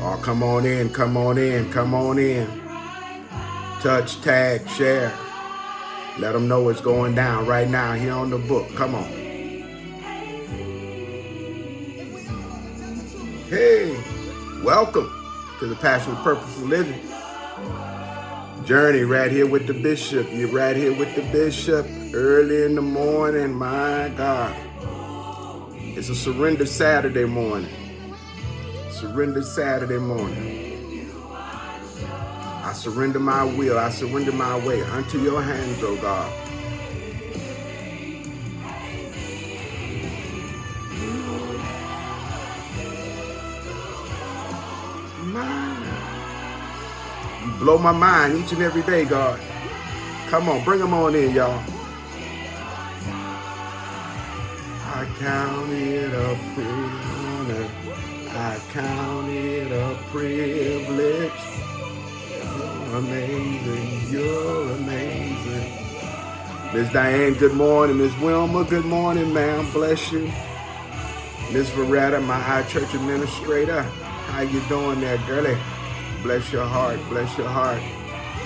Oh, come on in, come on in, come on in. Touch, tag, share. Let them know what's going down right now here on the book. Come on. Hey, welcome to the Passionate Purposeful Living journey right here with the bishop. You're right here with the bishop early in the morning. My God. It's a Surrender Saturday morning. Surrender Saturday morning. I surrender my will. I surrender my way unto your hands, oh God. You blow my mind each and every day, God. Come on, bring them on in, y'all. I count it a honor. I count it a privilege. You're amazing. You're amazing. Miss Diane, good morning. Miss Wilma, good morning, ma'am. Bless you. Miss Veretta, my iChurch administrator. How you doing there, girlie? Bless your heart. Bless your heart.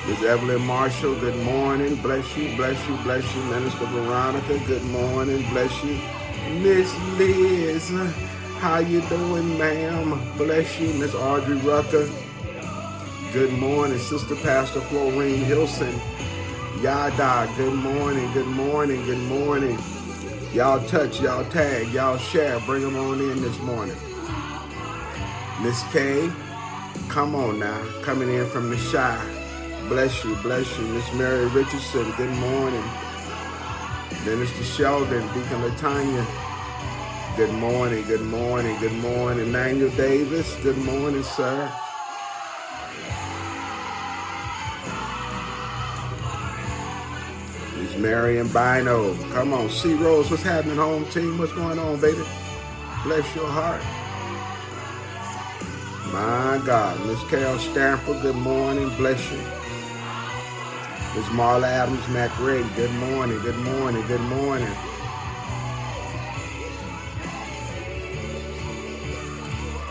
Miss Evelyn Marshall, good morning. Bless you, bless you, bless you. Minister Veronica, good morning. Bless you. Miss Liz, how you doing, ma'am? Bless you. Miss Audrey Rucker, good morning. Sister Pastor Florine Hilson, Yada, good morning, good morning, good morning. Y'all touch, y'all tag, y'all share. Bring them on in this morning. Miss K, come on now. Coming in from the Shy. Bless you, bless you. Miss Mary Richardson, good morning. Minister Sheldon, Deacon Latanya, good morning, good morning, good morning. Manuel Davis, good morning, sir. Miss Marion Bino, come on. C. Rose, what's happening, home team? What's going on, baby? Bless your heart. My God. Miss Carol Stamper, good morning. Bless you. Miss Marla Adams McRae, good morning, good morning, good morning.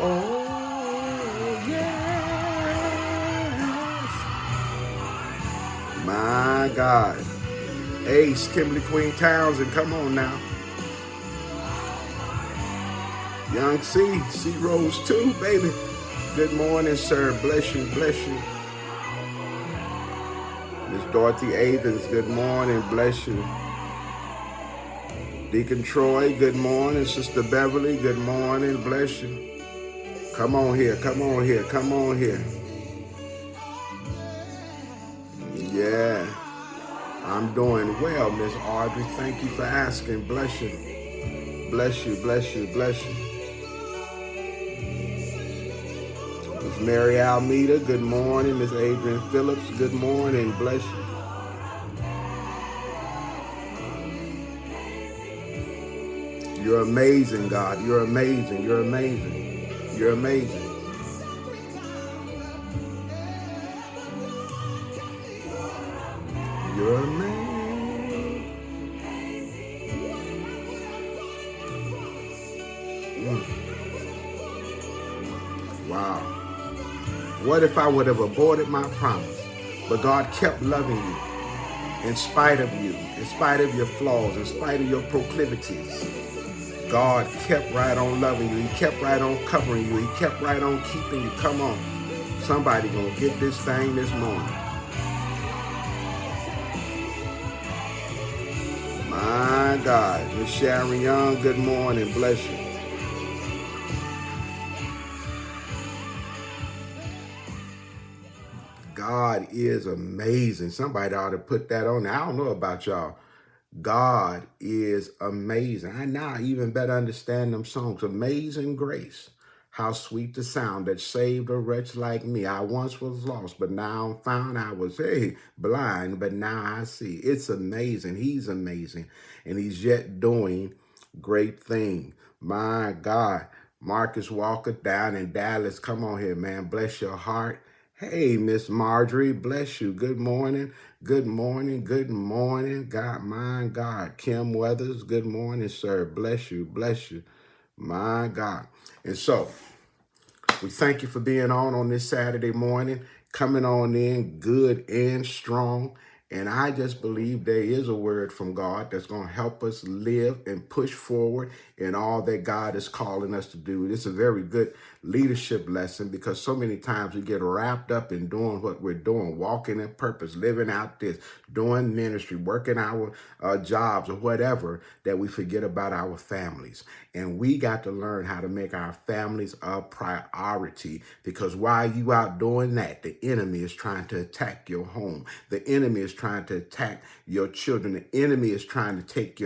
Oh, yes. My God. Ace, Kimberly Queen Townsend, come on now. Young C Rose too, baby. Good morning, sir. Bless you, bless you. Miss Dorothy Avens, good morning, bless you. Deacon Troy, good morning. Sister Beverly, good morning, bless you. Come on here, come on here, come on here. Yeah, I'm doing well, Miss Audrey. Thank you for asking. Bless you, bless you, bless you, bless you. Miss Mary Almeida, good morning. Miss Adrian Phillips, good morning, bless you. You're amazing, God. You're amazing. You're amazing. You're amazing. You're amazing. Wow. What if I would have aborted my promise, but God kept loving you in spite of you, in spite of your flaws, in spite of your proclivities? God kept right on loving you. He kept right on covering you. He kept right on keeping you. Come on. Somebody gonna get this thing this morning. My God. Miss Sharon Young, good morning. Bless you. God is amazing. Somebody ought to put that on there. I don't know about y'all. God is amazing. I now even better understand them songs. Amazing Grace. How sweet the sound that saved a wretch like me. I once was lost, but now I'm found. I was, blind, but now I see. It's amazing. He's amazing. And he's yet doing great things. My God. Marcus Walker down in Dallas. Come on here, man. Bless your heart. Hey, Miss Marjorie, bless you. Good morning. Good morning. Good morning. God, my God. Kim Weathers, good morning, sir. Bless you. Bless you. My God. And so, We thank you for being on this Saturday morning, coming on in good and strong. And I just believe there is a word from God that's going to help us live and push forward in all that God is calling us to do. This is a very good leadership lesson because so many times we get wrapped up in doing what we're doing, walking in purpose, living out this, doing ministry, working our jobs or whatever, that we forget about our families. And we got to learn how to make our families a priority, because while you out doing that, the enemy is trying to attack your home. The enemy is trying to attack your children. The enemy is trying to take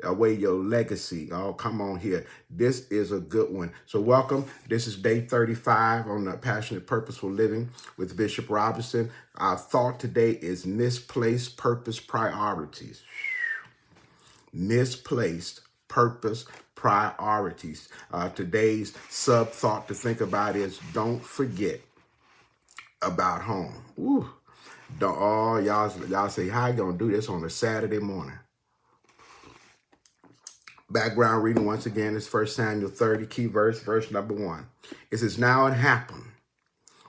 away your legacy. Oh, come on here. This is a good one. So welcome. This is day 35 on the Passionate Purposeful Living with Bishop Robinson. Our thought today is misplaced purpose priorities. Misplaced purpose priorities. Today's sub thought to think about is don't forget about home. Ooh. Y'all say, how you gonna do this on a Saturday morning? Background reading once again is 1 Samuel 30, key verse number 1. It says, now it happened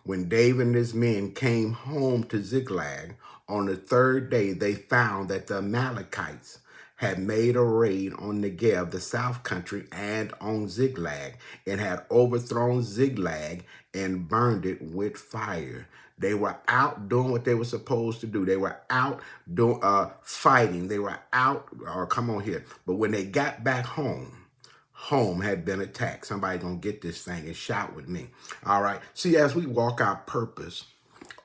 when David and his men came home to Ziklag on the third day, they found that the Amalekites had made a raid on Negev, the south country, and on Ziklag, and had overthrown Ziklag and burned it with fire. They were out doing what they were supposed to do. They were out doing fighting. They were out, come on here. But when they got back home had been attacked. Somebody gonna get this thing and shout with me. All right. See, as we walk our purpose,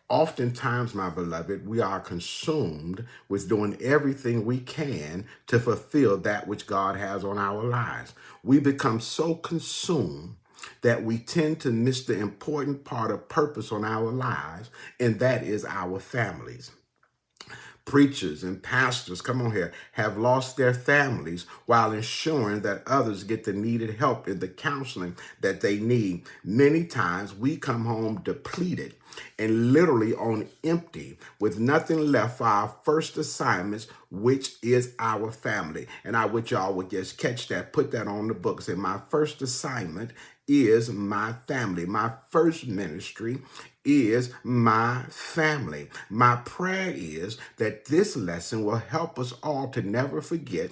oftentimes, my beloved, we are consumed with doing everything we can to fulfill that which God has on our lives. We become so consumed that we tend to miss the important part of purpose on our lives, and that is our families. Preachers and pastors, come on here, have lost their families while ensuring that others get the needed help in the counseling that they need. Many times we come home depleted and literally on empty, with nothing left for our first assignments, which is our family. And I wish y'all would just catch that, put that on the book. Say, my first assignment is my family. My first ministry is my family. My prayer is that this lesson will help us all to never forget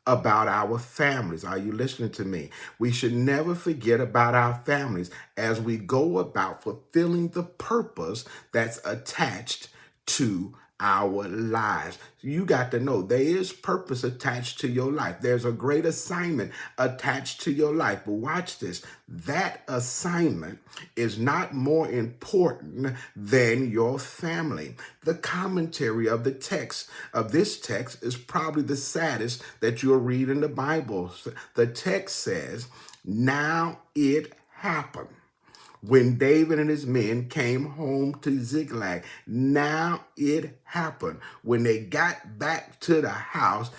about our families. Are you listening to me? We should never forget about our families as we go about fulfilling the purpose that's attached to our lives. You got to know there is purpose attached to your life. There's a great assignment attached to your life. But watch this. That assignment is not more important than your family. The commentary of the text of this text is probably the saddest that you'll read in the Bible. The text says, now it happened when David and his men came home to Ziklag. Now it happened when they got back to the house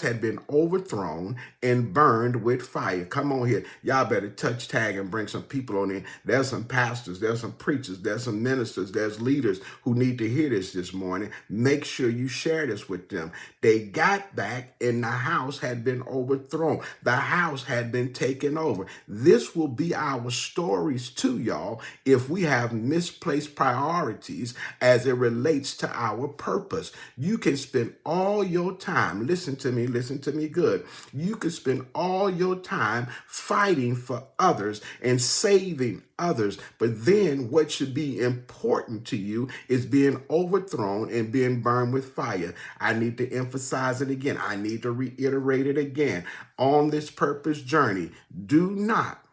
had been overthrown and burned with fire. Come on here. Y'all better touch tag and bring some people on in. There's some pastors, there's some preachers, there's some ministers, there's leaders who need to hear this morning. Make sure you share this with them. They got back and the house had been overthrown. The house had been taken over. This will be our stories too, y'all, if we have misplaced priorities as it relates to our purpose. You can spend all your time, listen to me good. You can spend all your time fighting for others and saving others, but then what should be important to you is being overthrown and being burned with fire. I need to emphasize it again. I need to reiterate it again. On this purpose journey, do not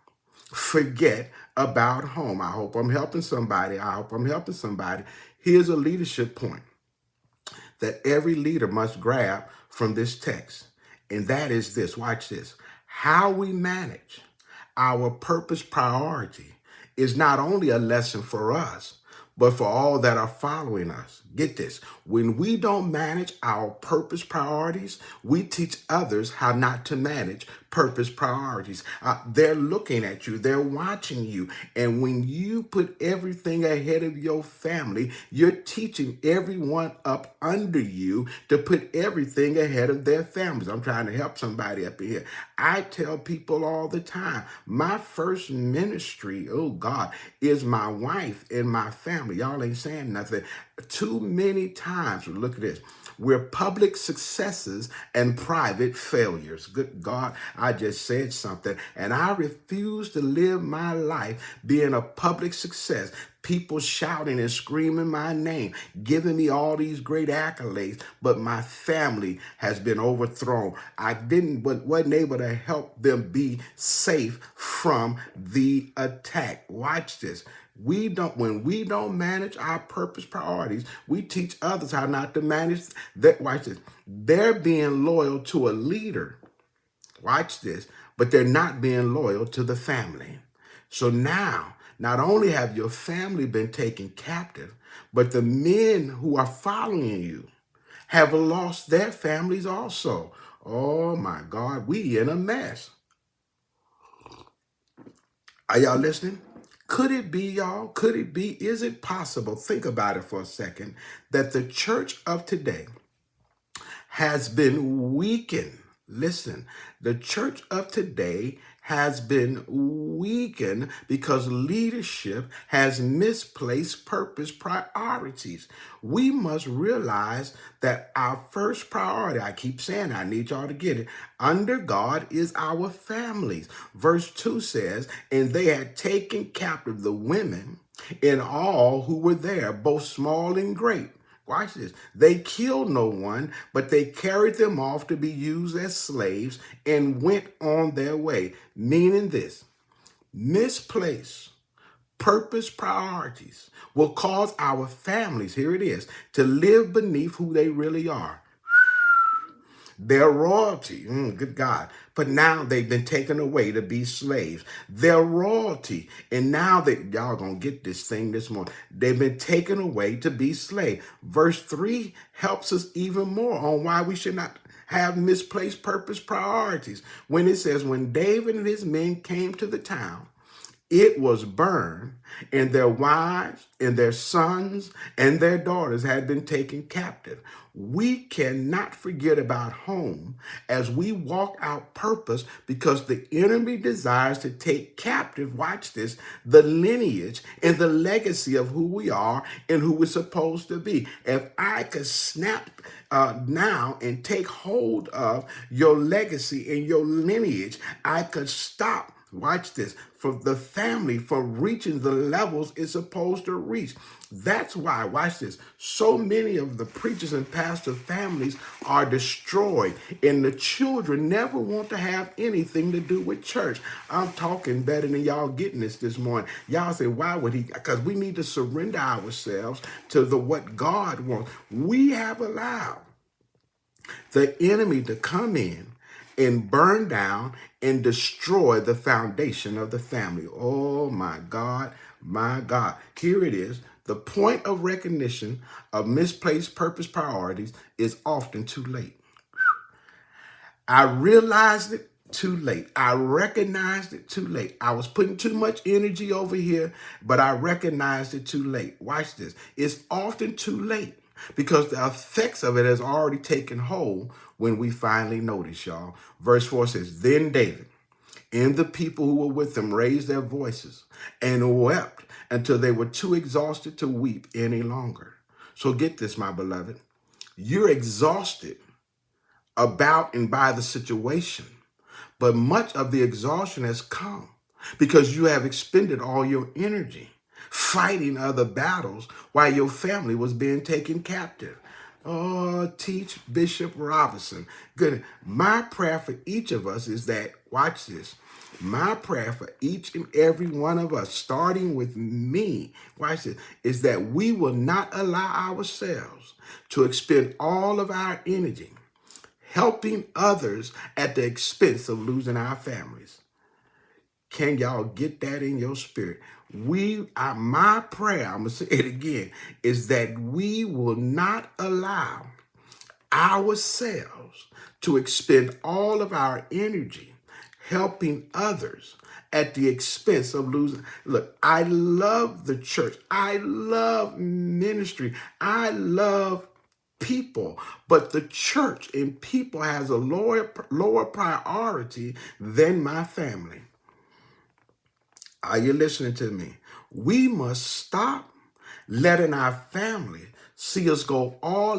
forget about home. I hope I'm helping somebody. Here's a leadership point that every leader must grab from this text. And that is this. Watch this. How we manage our purpose priority is not only a lesson for us, but for all that are following us. Get this. When we don't manage our purpose priorities, we teach others how not to manage purpose priorities. They're looking at you. They're watching you. And when you put everything ahead of your family, you're teaching everyone up under you to put everything ahead of their families. I'm trying to help somebody up here. I tell people all the time, my first ministry, oh God, is my wife and my family. Y'all ain't saying nothing. Too many times, look at this. We're public successes and private failures. Good God, I just said something. And I refuse to live my life being a public success. People shouting and screaming my name, giving me all these great accolades, but my family has been overthrown. I wasn't able to help them be safe from the attack. Watch this. When we don't manage our purpose priorities, we teach others how not to manage that. Watch this. They're being loyal to a leader. Watch this, but they're not being loyal to the family. So now, not only have your family been taken captive, but the men who are following you have lost their families also. Oh my God, we in a mess. Are y'all listening? Could it be, y'all? Could it be? Is it possible? Think about it for a second, that the church of today has been weakened. Listen, the church of today has been weakened because leadership has misplaced purpose priorities. We must realize that our first priority, I keep saying, I need y'all to get it, under God is our families. Verse 2 says, and they had taken captive the women and all who were there, both small and great. Watch this. They killed no one, but they carried them off to be used as slaves and went on their way. Meaning this, misplaced purpose priorities will cause our families, here it is, to live beneath who they really are. Their royalty, good God, but now they've been taken away to be slaves. Their royalty, and now that y'all gonna get this thing this morning, they've been taken away to be slaves. Verse 3 helps us even more on why we should not have misplaced purpose priorities. When it says, when David and his men came to the town, it was burned, and their wives and their sons and their daughters had been taken captive. We cannot forget about home as we walk out purpose, because the enemy desires to take captive, watch this, the lineage and the legacy of who we are and who we're supposed to be. If I could snap now and take hold of your legacy and your lineage, I could stop, watch this, for the family from reaching the levels it's supposed to reach. That's why, watch this, so many of the preachers and pastor families are destroyed, and the children never want to have anything to do with church. I'm talking better than y'all getting this morning. Y'all say, why would he? Because we need to surrender ourselves to what God wants. We have allowed the enemy to come in and burn down and destroy the foundation of the family. Oh my God, my God. Here it is. The point of recognition of misplaced purpose priorities is often too late. I realized it too late. I recognized it too late. I was putting too much energy over here, but I recognized it too late. Watch this. It's often too late, because the effects of it has already taken hold when we finally notice, y'all. Verse 4 says, then David and the people who were with him raised their voices and wept until they were too exhausted to weep any longer. So get this, my beloved. You're exhausted about and by the situation, but much of the exhaustion has come because you have expended all your energy fighting other battles while your family was being taken captive. Oh, teach Bishop Robinson. Good. My prayer for each of us is that, watch this, my prayer for each and every one of us, starting with me, watch this, is that we will not allow ourselves to expend all of our energy helping others at the expense of losing our families. Can y'all get that in your spirit? my prayer, I'm going to say it again, is that we will not allow ourselves to expend all of our energy helping others at the expense of losing. Look, I love the church. I love ministry. I love people, but the church and people has a lower priority than my family. Are you listening to me? We must stop letting our family see us go all